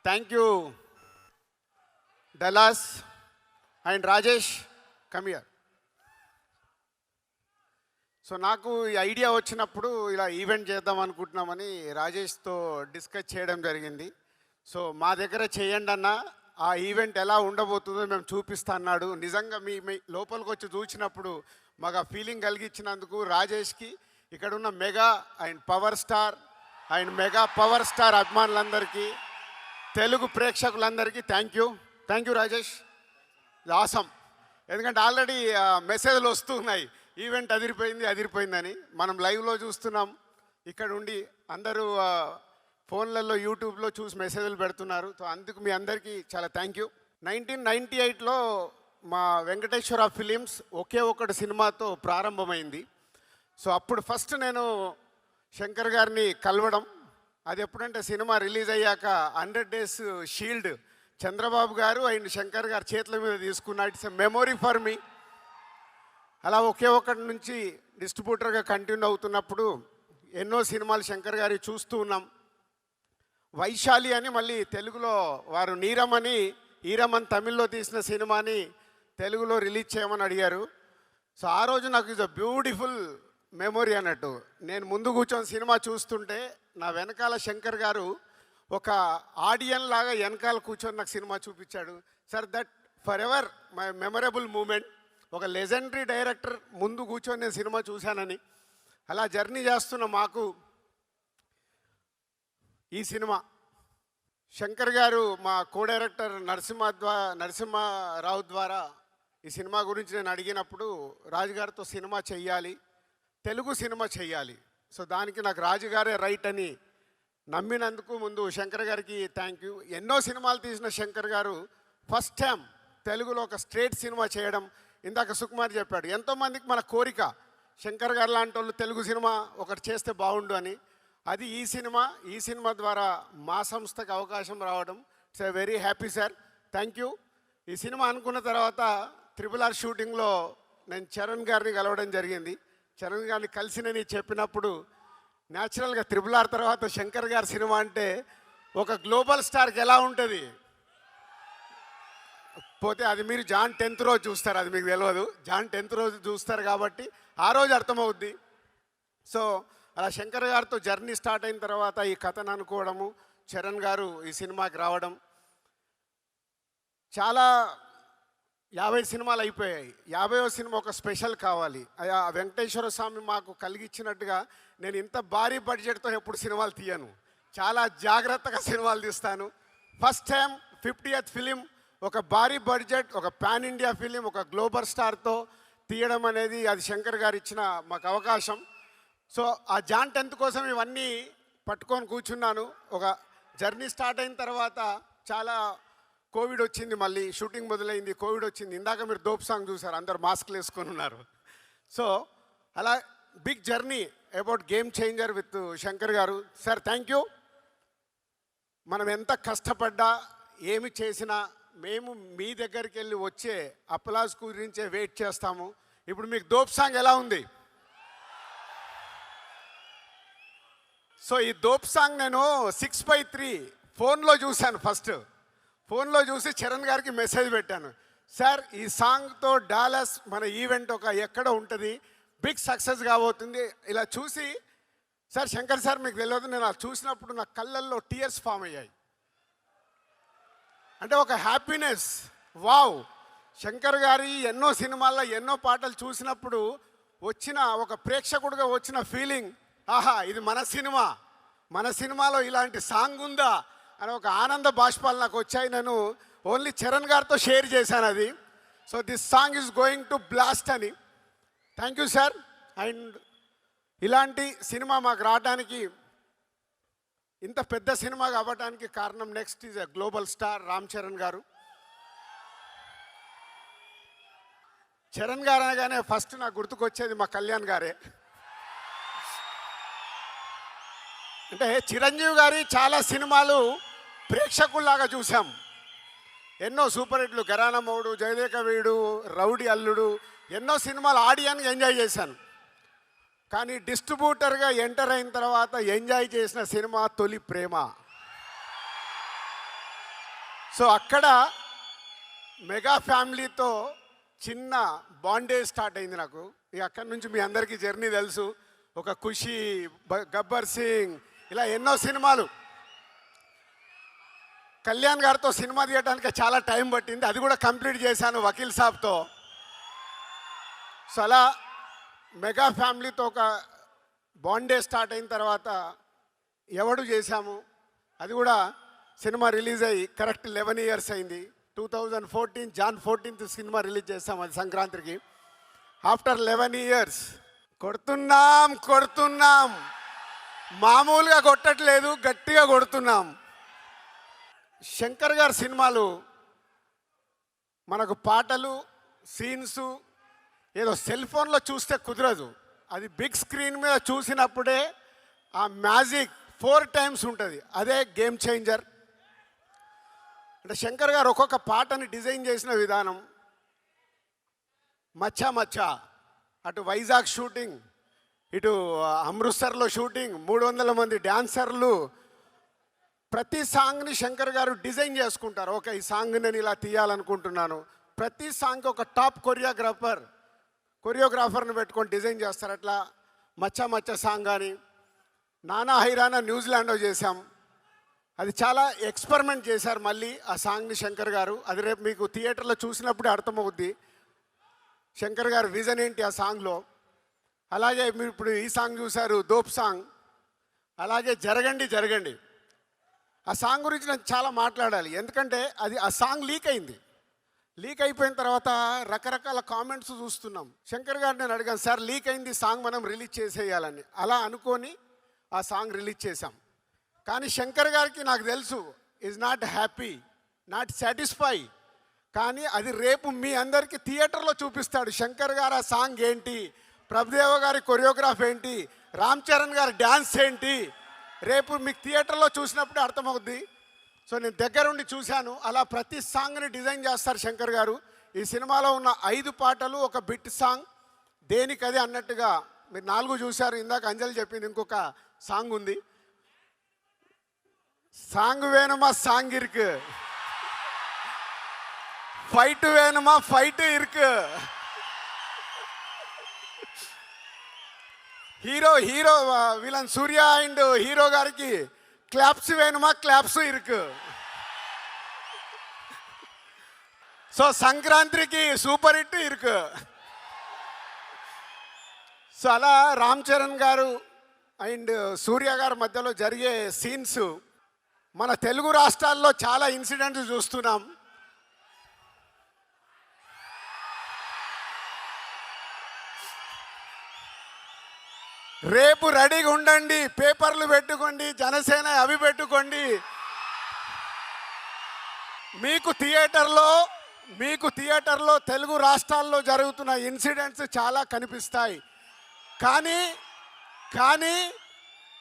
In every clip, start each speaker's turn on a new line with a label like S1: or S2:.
S1: Thank you, Dallas and Rajesh. Come here. So నాకు ఈ idea వచ్చినప్పుడు ఇలా ఈవెంట్ చేద్దాం అనుకుంటున్నామని రాజేష్తో డిస్కస్ చేయడం జరిగింది. సో మా దగ్గర చేయండి అన్న, ఆ ఈవెంట్ ఎలా ఉండబోతుందో మేము చూపిస్తా అన్నాడు. నిజంగా మీ లోపలికి వచ్చి చూసినప్పుడు మాకు ఆ ఫీలింగ్ కలిగించినందుకు రాజేష్కి, ఇక్కడ ఉన్న మెగా అండ్ పవర్ స్టార్ అభిమానులందరికీ, తెలుగు ప్రేక్షకులందరికీ థ్యాంక్ యూ రాజేష్. ఆసం. ఎందుకంటే ఆల్రెడీ మెసేజ్లు వస్తున్నాయి, ఈవెంట్ అదిరిపోయిందని. మనం లైవ్లో చూస్తున్నాం, ఇక్కడ ఉండి అందరూ ఫోన్లలో యూట్యూబ్లో చూసి మెసేజ్లు పెడుతున్నారు. సో అందుకు మీ అందరికీ చాలా థ్యాంక్ యూ. 1998లో మా వెంకటేశ్వర ఫిలిమ్స్ ఒకే ఒకటి సినిమాతో ప్రారంభమైంది. సో అప్పుడు ఫస్ట్ నేను శంకర్ గారిని కలవడం, అది ఎప్పుడంటే సినిమా రిలీజ్ అయ్యాక 100 Days షీల్డ్ చంద్రబాబు గారు అండ్ శంకర్ గారు చేతుల మీద తీసుకున్న it's a memory for me. అలా ఒకే ఒకటి నుంచి డిస్ట్రిబ్యూటర్గా కంటిన్యూ అవుతున్నప్పుడు ఎన్నో సినిమాలు శంకర్ గారి చూస్తూ ఉన్నాం. వైశాలి అని మళ్ళీ తెలుగులో వారు నీరమని ఈరమన్ తమిళ్లో తీసిన సినిమాని తెలుగులో రిలీజ్ చేయమని అడిగారు. సో ఆ రోజు నాకు ఇది బ్యూటిఫుల్ మెమొరీ అన్నట్టు. నేను ముందు కూర్చొని సినిమా చూస్తుంటే నా వెనకాల శంకర్ గారు ఒక ఆడియన్ లాగా వెనకాల కూర్చొని నాకు సినిమా చూపించాడు. Sir that forever my memorable moment. ఒక లెజెండరీ డైరెక్టర్ ముందు కూర్చొని నేను సినిమా చూశానని. అలా జర్నీ చేస్తున్న మాకు ఈ సినిమా శంకర్ గారు మా కో డైరెక్టర్ నరసింహారావు ద్వారా ఈ సినిమా గురించి నేను అడిగినప్పుడు రాజుగారితో సినిమా చెయ్యాలి, తెలుగు సినిమా చెయ్యాలి. సో దానికి నాకు రాజుగారే రైట్ అని నమ్మినందుకు ముందు శంకర్ గారికి థ్యాంక్ యూ. ఎన్నో సినిమాలు తీసిన శంకర్ గారు ఫస్ట్ టైం తెలుగులో ఒక స్ట్రేట్ సినిమా చేయడం. ఇందాక సుకుమార్ చెప్పాడు, ఎంతోమందికి మన కోరిక శంకర్ గారు లాంటి వాళ్ళు తెలుగు సినిమా ఒకటి చేస్తే బాగుండు అని. అది ఈ సినిమా ద్వారా మా సంస్థకు అవకాశం రావడం. It's a very happy sir, thank you. ఈ సినిమా అనుకున్న తర్వాత RRR షూటింగ్లో నేను చరణ్ గారిని కలవడం జరిగింది. చరణ్ గారిని కలిసినని చెప్పినప్పుడు న్యాచురల్గా RRR తర్వాత శంకర్ గారి సినిమా అంటే ఒక గ్లోబల్ స్టార్కి ఎలా ఉంటుంది పోతే అది మీరు జాన్ 10th రోజు చూస్తారు, అది మీకు తెలియదు. జాన్ 10th రోజు చూస్తారు కాబట్టి ఆ రోజు అర్థమవుద్ది. సో అలా శంకర్ గారితో జర్నీ స్టార్ట్ అయిన తర్వాత ఈ కథను అనుకోవడము, చరణ్ గారు ఈ సినిమాకి రావడం, చాలా 50 సినిమాలు అయిపోయాయి. 50వ సినిమా ఒక స్పెషల్ కావాలి. ఆ వెంకటేశ్వర స్వామి మాకు కలిగించినట్టుగా నేను ఇంత భారీ బడ్జెట్తో ఎప్పుడు సినిమాలు తీయను, చాలా జాగ్రత్తగా సినిమాలు తీస్తాను. ఫస్ట్ టైం 50th ఫిలిం, ఒక భారీ బడ్జెట్, ఒక పాన్ ఇండియా ఫిలిం, ఒక గ్లోబల్ స్టార్తో తీయడం అనేది అది శంకర్ గారు ఇచ్చిన మాకు అవకాశం. సో ఆ జాన్ 10th కోసం ఇవన్నీ పట్టుకొని కూర్చున్నాను. ఒక జర్నీ స్టార్ట్ అయిన తర్వాత చాలా కోవిడ్ వచ్చింది, మళ్ళీ షూటింగ్ మొదలైంది, కోవిడ్ వచ్చింది. ఇందాక మీరు దోప్ సాంగ్ చూసారు, అందరు మాస్క్లు వేసుకొని ఉన్నారు. సో అలా big journey about game changer with Shankar garu. Sir thank you. మనం ఎంత కష్టపడ్డా ఏమి చేసినా మేము మీ దగ్గరికి వెళ్ళి వచ్చే అప్లాజ్ గురించే వెయిట్ చేస్తాము. ఇప్పుడు మీకు దోప్ సాంగ్ ఎలా ఉంది? సో ఈ దోప్ సాంగ్ నేను 6/3 ఫోన్లో చూశాను. ఫస్ట్ ఫోన్లో చూసి చరణ్ గారికి మెసేజ్ పెట్టాను, సార్ ఈ సాంగ్తో డాలస్ మన ఈవెంట్ ఒక ఎక్కడ ఉంటుంది, బిగ్ సక్సెస్ కాబోతుంది. ఇలా చూసి సార్ శంకర్ సార్ మీకు తెలియదు, నేను అది చూసినప్పుడు నా కళ్ళల్లో టీయర్స్ ఫామ్ అయ్యాయి. అంటే ఒక హ్యాపీనెస్. వావ్, శంకర్ గారి ఎన్నో సినిమాల్లో ఎన్నో పాటలు చూసినప్పుడు వచ్చిన ఒక ప్రేక్షకుడిగా వచ్చిన ఫీలింగ్, ఆహా ఇది మన సినిమాలో ఇలాంటి సాంగ్ ఉందా అని ఒక ఆనంద బాష్పాలు నాకు వచ్చాయి. నేను ఓన్లీ చరణ్ గారితో షేర్ చేశాను అది. So this song is going to blast అని. Thank you sir. అండ్ ఇలాంటి సినిమా మాకు రావడానికి, ఇంత పెద్ద సినిమా అవ్వడానికి కారణం next is a global star Ram Charan garu. Charan గారు అనగానే ఫస్ట్ నాకు గుర్తుకొచ్చేది మా కళ్యాణ్ గారే. అంటే చిరంజీవి గారి చాలా సినిమాలు ప్రేక్షకుల్లాగా చూసాం. ఎన్నో సూపర్ హిట్లు, ఘరానా మొగుడు, జయదేక వీడు, రౌడీ అల్లుడు, ఎన్నో సినిమాలు ఆడియన్గా ఎంజాయ్ చేశాను. కానీ డిస్ట్రిబ్యూటర్గా ఎంటర్ అయిన తర్వాత ఎంజాయ్ చేసిన సినిమా తొలి ప్రేమ. సో అక్కడ మెగా ఫ్యామిలీతో చిన్న బాండేజ్ స్టార్ట్ అయింది నాకు. ఇక అక్కడి నుంచి మీ అందరికీ జర్నీ తెలుసు. ఒక ఖుషి, గబ్బర్ సింగ్, ఇలా ఎన్నో సినిమాలు. కళ్యాణ్ గారితో సినిమా తీయడానికి చాలా టైం పట్టింది, అది కూడా కంప్లీట్ చేశాను వకీల్ సాబ్తో. సో అలా మెగా ఫ్యామిలీతో ఒక బాండే స్టార్ట్ అయిన తర్వాత ఎవడు చేశాము, అది కూడా సినిమా రిలీజ్ అయ్యి కరెక్ట్ 11 years అయింది. 2014 Jan 14th సినిమా రిలీజ్ చేస్తాం, అది సంక్రాంతికి. ఆఫ్టర్ 11 years కొడుతున్నాం, మామూలుగా కొట్టట్లేదు, గట్టిగా కొడుతున్నాం. శంకర్ గారి సినిమాలు మనకు పాటలు, సీన్స్ ఏదో సెల్ ఫోన్లో చూస్తే కుదరదు. అది బిగ్ స్క్రీన్ మీద చూసినప్పుడే ఆ మ్యాజిక్ 4 times ఉంటుంది. అదే గేమ్ చేంజర్. అంటే శంకర్ గారు ఒక్కొక్క పాటని డిజైన్ చేసిన విధానం, మచ్చా అటు వైజాగ్ షూటింగ్, ఇటు అమృత్సర్లో షూటింగ్, 300 మంది డ్యాన్సర్లు, ప్రతి సాంగ్ని శంకర్ గారు డిజైన్ చేసుకుంటారు. ఓకే, ఈ సాంగ్ నేను ఇలా తీయాలనుకుంటున్నాను. ప్రతి సాంగ్కి ఒక టాప్ కొరియోగ్రాఫర్ని పెట్టుకొని డిజైన్ చేస్తారు. అట్లా మచ్చా సాంగ్ కానీ, నానా హైరానా న్యూజిలాండ్లో చేశాం. అది చాలా ఎక్స్పెరిమెంట్ చేశారు మళ్ళీ ఆ సాంగ్ని శంకర్ గారు. అది రేపు మీకు థియేటర్లో చూసినప్పుడే అర్థమవుద్ది శంకర్ గారు విజన్ ఏంటి ఆ సాంగ్లో. అలాగే మీరు ఇప్పుడు ఈ సాంగ్ చూశారు, దోప్ సాంగ్. అలాగే జరగండి. ఆ సాంగ్ గురించి నేను చాలా మాట్లాడాలి, ఎందుకంటే అది ఆ సాంగ్ లీక్ అయింది. లీక్ అయిపోయిన తర్వాత రకరకాల కామెంట్స్ చూస్తున్నాం. శంకర్ గారు నేను అడిగాను, సార్ లీక్ అయింది సాంగ్, మనం రిలీజ్ చేసేయాలని. అలా అనుకొని ఆ సాంగ్ రిలీజ్ చేశాం. కానీ శంకర్ గారికి నాకు తెలుసు is not happy, not satisfy. కానీ అది రేపు మీ అందరికీ థియేటర్లో చూపిస్తాడు. శంకర్ గారు ఆ సాంగ్ ఏంటి, ప్రభుదేవ గారి కొరియోగ్రాఫ్ ఏంటి, రామ్ చరణ్ గారి డ్యాన్స్ ఏంటి, రేపు మీకు థియేటర్లో చూసినప్పుడు అర్థమవుద్ది. సో నేను దగ్గరుండి చూశాను. అలా ప్రతి సాంగ్ని డిజైన్ చేస్తారు శంకర్ గారు. ఈ సినిమాలో ఉన్న 5 పాటలు ఒక బిట్ సాంగ్, దేనికది అన్నట్టుగా. మీరు 4 చూశారు, ఇందాక అంజలి చెప్పింది ఇంకొక సాంగ్ ఉంది. సాంగ్ వేணுమా సాంగ్ ఇరుకు, ఫైట్ వేணுమా ఫైట్ ఇరుకు, hero villain Surya and hero గారికి క్లాప్స్ వేணுమా క్లాప్స్ ఇరుకు. సో సంక్రాంతికి సూపర్ హిట్ ఇరుకు. సో అలా రామ్ చరణ్ గారు అండ్ సూర్య గారి మధ్యలో జరిగే సీన్స్ మన తెలుగు రాష్ట్రాల్లో చాలా ఇన్సిడెంట్స్ చూస్తున్నాం. రేపు రెడీగా ఉండండి, పేపర్లు పెట్టుకోండి, జనసేన అవి పెట్టుకోండి. మీకు థియేటర్లో తెలుగు రాష్ట్రాల్లో జరుగుతున్న ఇన్సిడెంట్స్ చాలా కనిపిస్తాయి. కానీ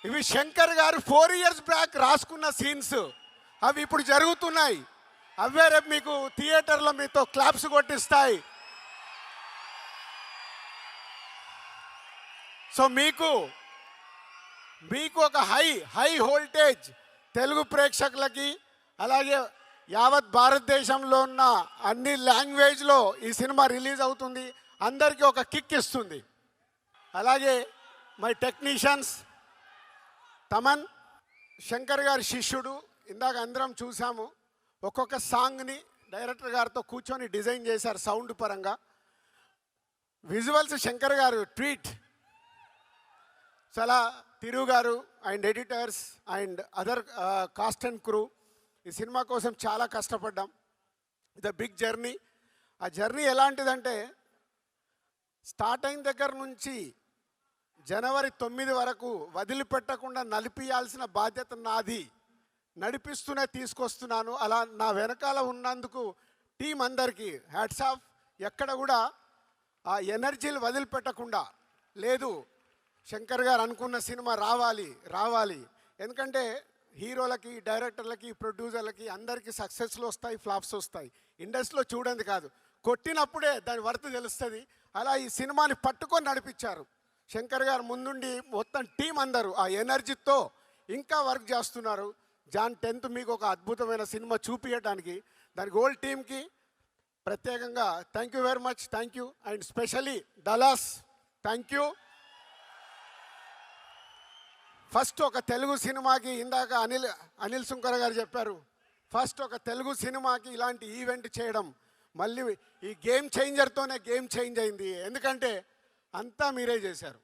S1: ఇవి శంకర్ గారు 4 years బ్యాక్ రాసుకున్న సీన్స్, అవి ఇప్పుడు జరుగుతున్నాయి. అవే రేపు మీకు థియేటర్లో మీతో క్లాప్స్ కొట్టిస్తాయి. సో మీకు ఒక హై వోల్టేజ్ తెలుగు ప్రేక్షకులకి, అలాగే యావత్ భారతదేశంలో ఉన్న అన్ని లాంగ్వేజ్లో ఈ సినిమా రిలీజ్ అవుతుంది. అందరికీ ఒక కిక్ ఇస్తుంది. అలాగే మై టెక్నీషియన్స్ తమన్, శంకర్ గారి శిష్యుడు. ఇందాక అందరం చూసాము, ఒక్కొక్క సాంగ్ని డైరెక్టర్ గారితో కూర్చొని డిజైన్ చేశారు సౌండ్ పరంగా. విజువల్స్ శంకర్ గారు ట్వీట్. చాలా తిరు గారు and editors and other cost and crew ఈ సినిమా కోసం చాలా కష్టపడ్డాం. ఇది బిగ్ జర్నీ. ఆ జర్నీ ఎలాంటిదంటే స్టార్ట్ అయిన దగ్గర నుంచి జనవరి 9 వరకు వదిలిపెట్టకుండా నడిపియాల్సిన బాధ్యత నాది. నడిపిస్తూనే తీసుకొస్తున్నాను. అలా నా వెనకాల ఉన్నందుకు టీం అందరికీ హ్యాట్స్ ఆఫ్. ఎక్కడ కూడా ఆ ఎనర్జీలు వదిలిపెట్టకుండా లేదు, శంకర్ గారు అనుకున్న సినిమా రావాలి. ఎందుకంటే హీరోలకి, డైరెక్టర్లకి, ప్రొడ్యూసర్లకి అందరికీ సక్సెస్లు వస్తాయి, ఫ్లాప్స్ వస్తాయి. ఇండస్ట్రీలో చూడండి కాదు, కొట్టినప్పుడే దాని వర్త్ తెలుస్తుంది. అలా ఈ సినిమాని పట్టుకొని నడిపించారు శంకర్ గారు. ముందుండి మొత్తం టీం అందరూ ఆ ఎనర్జీతో ఇంకా వర్క్ చేస్తున్నారు. జాన్ 10th మీకు ఒక అద్భుతమైన సినిమా చూపించడానికి దానికి హోల్ టీమ్కి ప్రత్యేకంగా thank you very much, thank you. And specially Dallas thank you. First ఒక తెలుగు సినిమాకి ఇందాక అనిల్ సుంకర గారు చెప్పారు, ఫస్ట్ ఒక తెలుగు సినిమాకి ఇలాంటి ఈవెంట్ చేయడం మళ్ళీ ఈ గేమ్ చేంజర్తోనే గేమ్ చేంజ్ అయింది. ఎందుకంటే అంతా మీరే చేశారు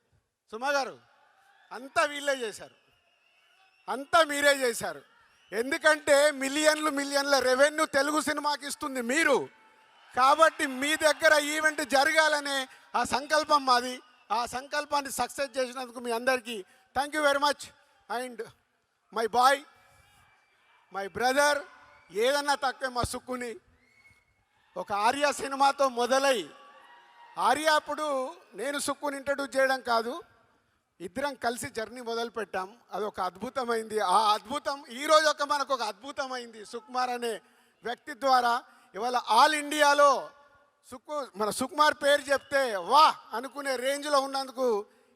S1: సుమా గారు, అంతా వీళ్ళే చేశారు, అంతా మీరే చేశారు. ఎందుకంటే మిలియన్ల రెవెన్యూ తెలుగు సినిమాకి ఇస్తుంది మీరు. కాబట్టి మీ దగ్గర ఈవెంట్ జరగాలనే ఆ సంకల్పం మాది. ఆ సంకల్పాన్ని సక్సెస్ చేసినందుకు మీ అందరికీ thank you very much. And my boy, my brother, ఏదన్నా తక్కువే మా సుక్కుని. ఒక ఆర్య సినిమాతో మొదలై ఆర్య అప్పుడు నేను సుక్కుని ఇంట్రడ్యూస్ చేయడం కాదు, ఇద్దరం కలిసి జర్నీ మొదలుపెట్టాం. అది ఒక అద్భుతమైంది. ఆ అద్భుతం ఈరోజు మనకు ఒక అద్భుతమైంది సుకుమార్ అనే వ్యక్తి ద్వారా. ఇవాళ ఆల్ ఇండియాలో మన సుకుమార్ పేరు చెప్తే వా అనుకునే రేంజ్లో ఉన్నందుకు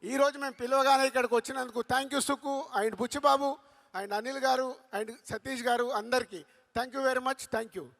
S1: ఈరోజు మేము పిలవగానే ఇక్కడికి వచ్చినందుకు thank you Sukku and Buchibabu and Anil garu and Satish garu అందరికీ thank you very much, thank you.